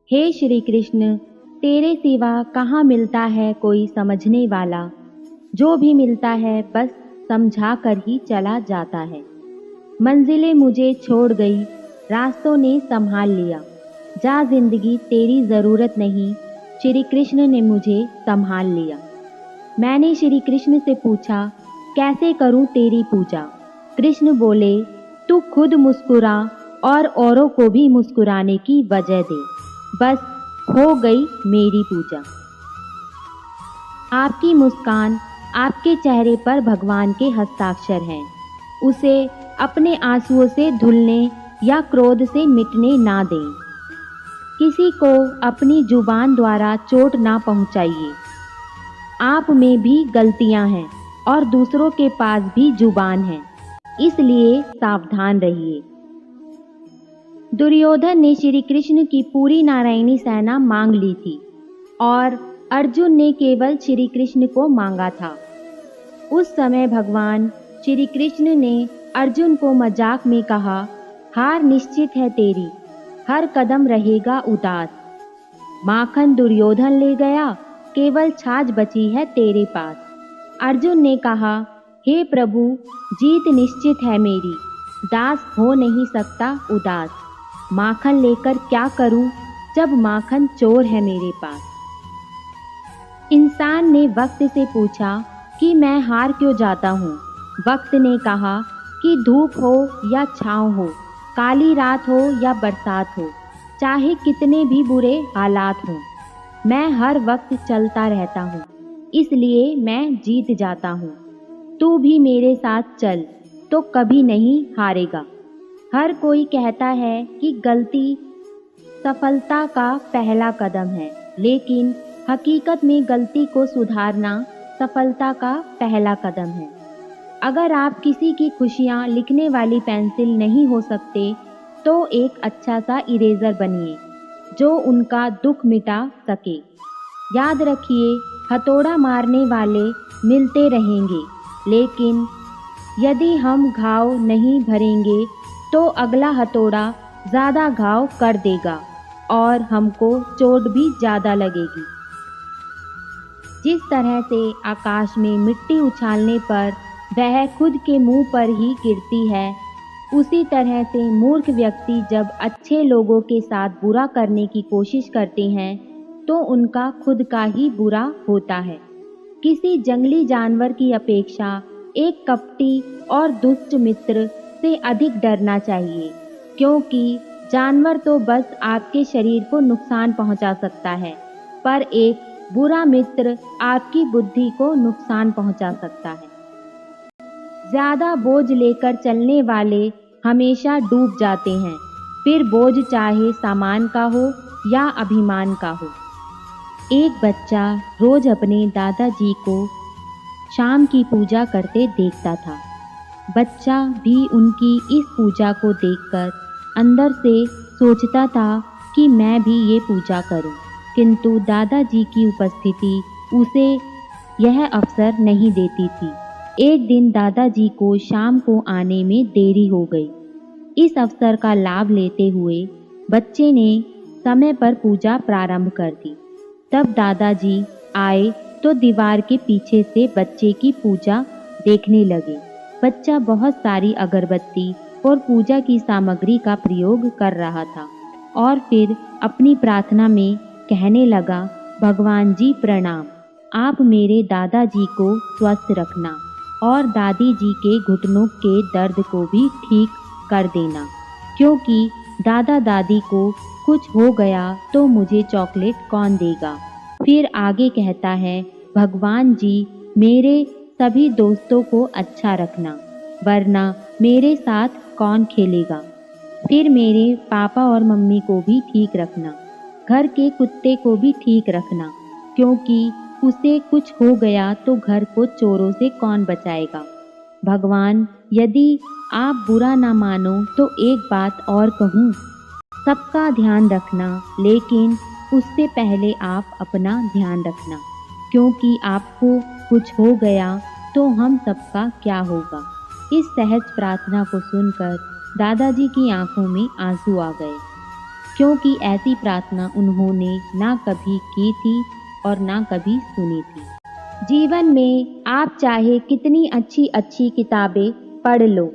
हे श्री कृष्ण, तेरे सिवा कहाँ मिलता है कोई समझने वाला। जो भी मिलता है बस समझा कर ही चला जाता है। मंजिलें मुझे छोड़ गई, रास्तों ने संभाल लिया। जा जिंदगी तेरी ज़रूरत नहीं, श्री कृष्ण ने मुझे संभाल लिया। मैंने श्री कृष्ण से पूछा, कैसे करूं तेरी पूजा। कृष्ण बोले, तू खुद मुस्कुरा और औरों को भी मुस्कुराने की वजह दे, बस हो गई मेरी पूजा। आपकी मुस्कान, आपके चेहरे पर भगवान के हस्ताक्षर हैं। उसे अपने आंसुओं से धुलने या क्रोध से मिटने ना दें। किसी को अपनी जुबान द्वारा चोट ना पहुंचाइए। आप में भी गलतियां हैं और दूसरों के पास भी जुबान है, इसलिए सावधान रहिए। दुर्योधन ने श्री कृष्ण की पूरी नारायणी सेना मांग ली थी और अर्जुन ने केवल श्री कृष्ण को मांगा था। उस समय भगवान श्री कृष्ण ने अर्जुन को मजाक में कहा, हार निश्चित है तेरी, हर कदम रहेगा उदास। माखन दुर्योधन ले गया, केवल छाछ बची है तेरे पास। अर्जुन ने कहा, हे प्रभु, जीत निश्चित है मेरी, दास हो नहीं सकता उदास। माखन लेकर क्या करूं जब माखन चोर है मेरे पास। इंसान ने वक्त से पूछा कि मैं हार क्यों जाता हूँ। वक्त ने कहा कि धूप हो या छाँव हो, काली रात हो या बरसात हो, चाहे कितने भी बुरे हालात हों, मैं हर वक्त चलता रहता हूँ, इसलिए मैं जीत जाता हूँ। तू भी मेरे साथ चल तो कभी नहीं हारेगा। हर कोई कहता है कि गलती सफलता का पहला कदम है, लेकिन हकीकत में गलती को सुधारना सफलता का पहला कदम है। अगर आप किसी की खुशियाँ लिखने वाली पेंसिल नहीं हो सकते, तो एक अच्छा सा इरेजर बनिए जो उनका दुख मिटा सके। याद रखिए, हथौड़ा मारने वाले मिलते रहेंगे, लेकिन यदि हम घाव नहीं भरेंगे तो अगला हथौड़ा ज़्यादा घाव कर देगा और हमको चोट भी ज़्यादा लगेगी। जिस तरह से आकाश में मिट्टी उछालने पर वह खुद के मुंह पर ही गिरती है, उसी तरह से मूर्ख व्यक्ति जब अच्छे लोगों के साथ बुरा करने की कोशिश करते हैं तो उनका खुद का ही बुरा होता है। किसी जंगली जानवर की अपेक्षा एक कपटी और दुष्ट मित्र से अधिक डरना चाहिए, क्योंकि जानवर तो बस आपके शरीर को नुकसान पहुंचा सकता है, पर एक बुरा मित्र आपकी बुद्धि को नुकसान पहुंचा सकता है। ज़्यादा बोझ लेकर चलने वाले हमेशा डूब जाते हैं, फिर बोझ चाहे सामान का हो या अभिमान का हो। एक बच्चा रोज अपने दादाजी को शाम की पूजा करते देखता था। बच्चा भी उनकी इस पूजा को देखकर अंदर से सोचता था कि मैं भी ये पूजा करूं, किंतु दादाजी की उपस्थिति उसे यह अवसर नहीं देती थी। एक दिन दादाजी को शाम को आने में देरी हो गई। इस अवसर का लाभ लेते हुए बच्चे ने समय पर पूजा प्रारंभ कर दी। तब दादाजी आए तो दीवार के पीछे से बच्चे की पूजा देखने लगे। बच्चा बहुत सारी अगरबत्ती और पूजा की सामग्री का प्रयोग कर रहा था और फिर अपनी प्रार्थना में कहने लगा, भगवान जी प्रणाम, आप मेरे दादाजी को स्वस्थ रखना और दादी जी के घुटनों के दर्द को भी ठीक कर देना, क्योंकि दादा दादी को कुछ हो गया तो मुझे चॉकलेट कौन देगा। फिर आगे कहता है, भगवान जी मेरे सभी दोस्तों को अच्छा रखना, वरना मेरे साथ कौन खेलेगा। फिर मेरे पापा और मम्मी को भी ठीक रखना, घर के कुत्ते को भी ठीक रखना, क्योंकि उसे कुछ हो गया तो घर को चोरों से कौन बचाएगा। भगवान, यदि आप बुरा ना मानो तो एक बात और कहूँ, सबका ध्यान रखना, लेकिन उससे पहले आप अपना ध्यान रखना, क्योंकि आपको कुछ हो गया तो हम सबका क्या होगा। इस सहज प्रार्थना को सुनकर दादाजी की आंखों में आंसू आ गए। क्योंकि ऐसी प्रार्थना उन्होंने ना कभी की थी और ना कभी सुनी थी। जीवन में आप चाहे कितनी अच्छी अच्छी किताबें पढ़ लो,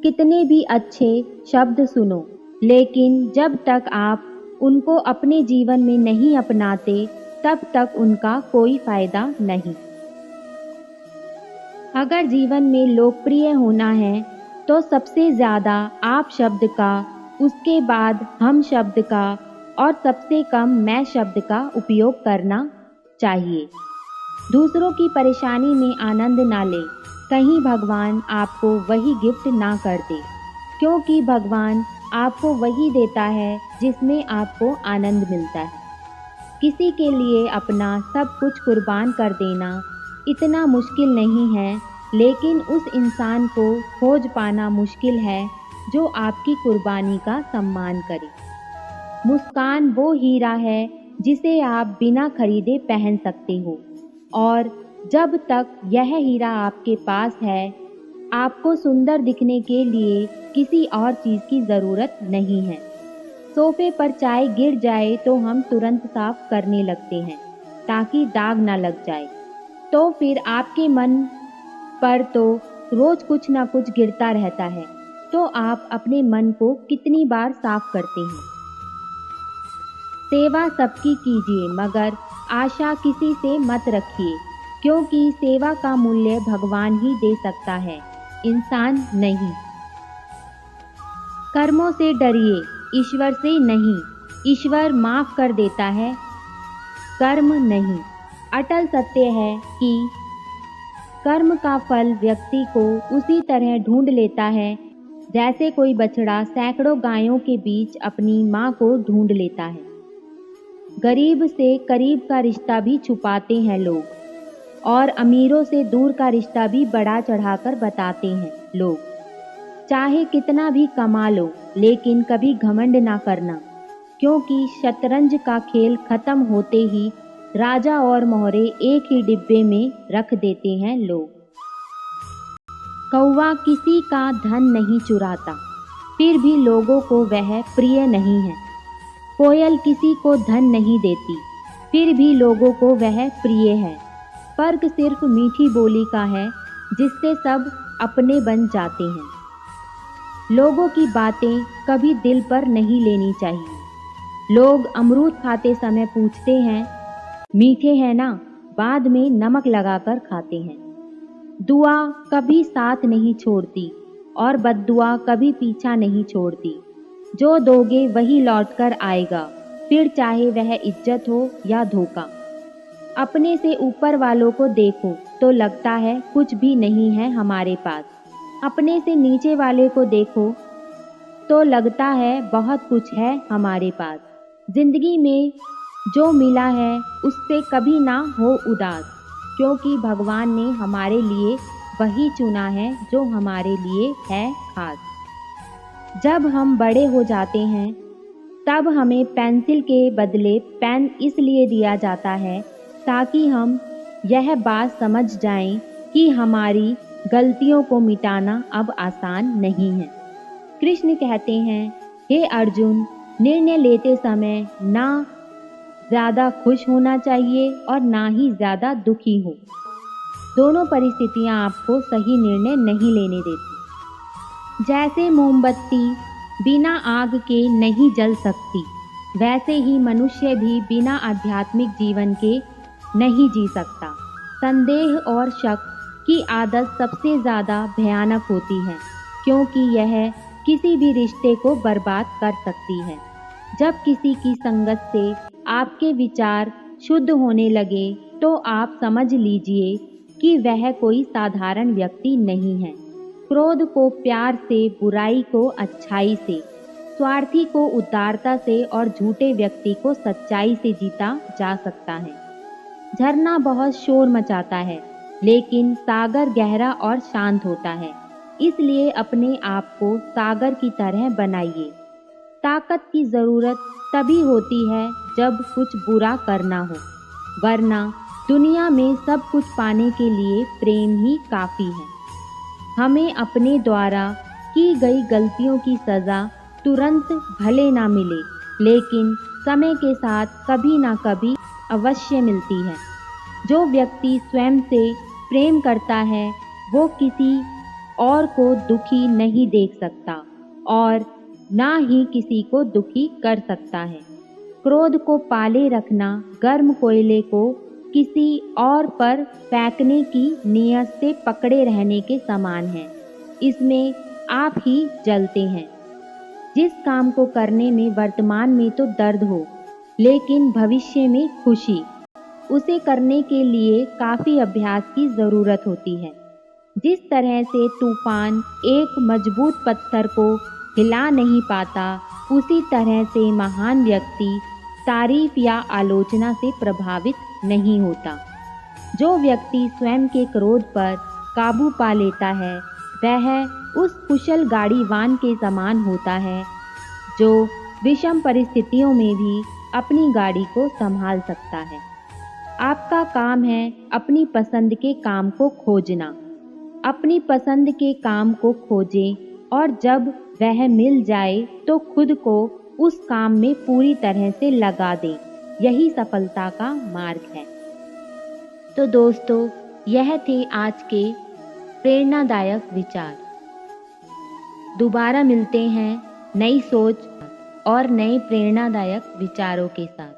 कितने भी अच्छे शब्द सुनो, लेकिन जब तक आप उनको अपने जीवन में नहीं अपनाते तब तक उनका कोई फायदा नहीं। अगर जीवन में लोकप्रिय होना है तो सबसे ज़्यादा आप शब्द का, उसके बाद हम शब्द का और सबसे कम मैं शब्द का उपयोग करना चाहिए। दूसरों की परेशानी में आनंद ना ले, कहीं भगवान आपको वही गिफ्ट ना कर दे, क्योंकि भगवान आपको वही देता है जिसमें आपको आनंद मिलता है। किसी के लिए अपना सब कुछ कुर्बान कर देना इतना मुश्किल नहीं है, लेकिन उस इंसान को खोज पाना मुश्किल है जो आपकी कुर्बानी का सम्मान करे। मुस्कान वो हीरा है जिसे आप बिना खरीदे पहन सकते हो, और जब तक यह हीरा आपके पास है, आपको सुंदर दिखने के लिए किसी और चीज़ की ज़रूरत नहीं है। सोफे पर चाय गिर जाए तो हम तुरंत साफ करने लगते हैं ताकि दाग ना लग जाए, तो फिर आपके मन पर तो रोज कुछ ना कुछ गिरता रहता है, तो आप अपने मन को कितनी बार साफ करते हैं। सेवा सबकी कीजिए, मगर आशा किसी से मत रखिए, क्योंकि सेवा का मूल्य भगवान ही दे सकता है, इंसान नहीं। कर्मों से डरिए, ईश्वर से नहीं। ईश्वर माफ कर देता है, कर्म नहीं। अटल सत्य है कि कर्म का फल व्यक्ति को उसी तरह ढूंढ लेता है जैसे कोई बछड़ा सैकड़ों गायों के बीच अपनी मां को ढूंढ लेता है। गरीब से करीब का रिश्ता भी छुपाते हैं लोग, और अमीरों से दूर का रिश्ता भी बढ़ा चढ़ाकर बताते हैं लोग। चाहे कितना भी कमा लो, लेकिन कभी घमंड ना करना, क्योंकि शतरंज का खेल खत्म होते ही राजा और मोहरे एक ही डिब्बे में रख देते हैं लोग। कौवा किसी का धन नहीं चुराता, फिर भी लोगों को वह प्रिय नहीं है। कोयल किसी को धन नहीं देती, फिर भी लोगों को वह प्रिय है। फर्क सिर्फ मीठी बोली का है, जिससे सब अपने बन जाते हैं। लोगों की बातें कभी दिल पर नहीं लेनी चाहिए। लोग अमरूद खाते समय पूछते हैं, मीठे हैं ना? बाद में नमक लगाकर खाते हैं। दुआ कभी साथ नहीं छोड़ती और बद्दुआ कभी पीछा नहीं छोड़ती। जो दोगे वही लौटकर आएगा, फिर चाहे वह इज्जत हो या धोखा। अपने से ऊपर वालों को देखो तो लगता है कुछ भी नहीं है हमारे पास, अपने से नीचे वाले को देखो तो लगता है बहुत कुछ है हमारे पास। जिंदगी में जो मिला है उससे कभी ना हो उदास, क्योंकि भगवान ने हमारे लिए वही चुना है जो हमारे लिए है खास। जब हम बड़े हो जाते हैं तब हमें पेंसिल के बदले पेन इसलिए दिया जाता है ताकि हम यह बात समझ जाएं कि हमारी गलतियों को मिटाना अब आसान नहीं है। कृष्ण कहते हैं, हे अर्जुन, निर्णय लेते समय ना ज़्यादा खुश होना चाहिए और ना ही ज़्यादा दुखी हो। दोनों परिस्थितियां आपको सही निर्णय नहीं लेने देती। जैसे मोमबत्ती बिना आग के नहीं जल सकती, वैसे ही मनुष्य भी बिना आध्यात्मिक जीवन के नहीं जी सकता। संदेह और शक की आदत सबसे ज़्यादा भयानक होती है, क्योंकि यह किसी भी रिश्ते को बर्बाद कर सकती है। जब किसी की संगत से आपके विचार शुद्ध होने लगे तो आप समझ लीजिए कि वह कोई साधारण व्यक्ति नहीं है। क्रोध को प्यार से, बुराई को अच्छाई से, स्वार्थी को उदारता से और झूठे व्यक्ति को सच्चाई से जीता जा सकता है। झरना बहुत शोर मचाता है, लेकिन सागर गहरा और शांत होता है। इसलिए अपने आप को सागर की तरह बनाइए। ताकत की ज़रूरत तभी होती है जब कुछ बुरा करना हो, वरना दुनिया में सब कुछ पाने के लिए प्रेम ही काफ़ी है। हमें अपने द्वारा की गई गलतियों की सज़ा तुरंत भले ना मिले, लेकिन समय के साथ कभी ना कभी अवश्य मिलती है। जो व्यक्ति स्वयं से प्रेम करता है वो किसी और को दुखी नहीं देख सकता और ना ही किसी को दुखी कर सकता है। क्रोध को पाले रखना गर्म कोयले को किसी और पर फेंकने की नियत से पकड़े रहने के समान है। इसमें आप ही जलते हैं। जिस काम को करने में वर्तमान में तो दर्द हो लेकिन भविष्य में खुशी, उसे करने के लिए काफ़ी अभ्यास की ज़रूरत होती है। जिस तरह से तूफान एक मजबूत पत्थर को हिला नहीं पाता, उसी तरह से महान व्यक्ति तारीफ या आलोचना से प्रभावित नहीं होता। जो व्यक्ति स्वयं के क्रोध पर काबू पा लेता है वह उस कुशल गाड़ीवान के समान होता है जो विषम परिस्थितियों में भी अपनी गाड़ी को संभाल सकता है। आपका काम है अपनी पसंद के काम को खोजना। अपनी पसंद के काम को खोजें और जब वह मिल जाए तो खुद को उस काम में पूरी तरह से लगा दें। यही सफलता का मार्ग है। तो दोस्तों, यह थे आज के प्रेरणादायक विचार। दोबारा मिलते हैं नई सोच और नए प्रेरणादायक विचारों के साथ।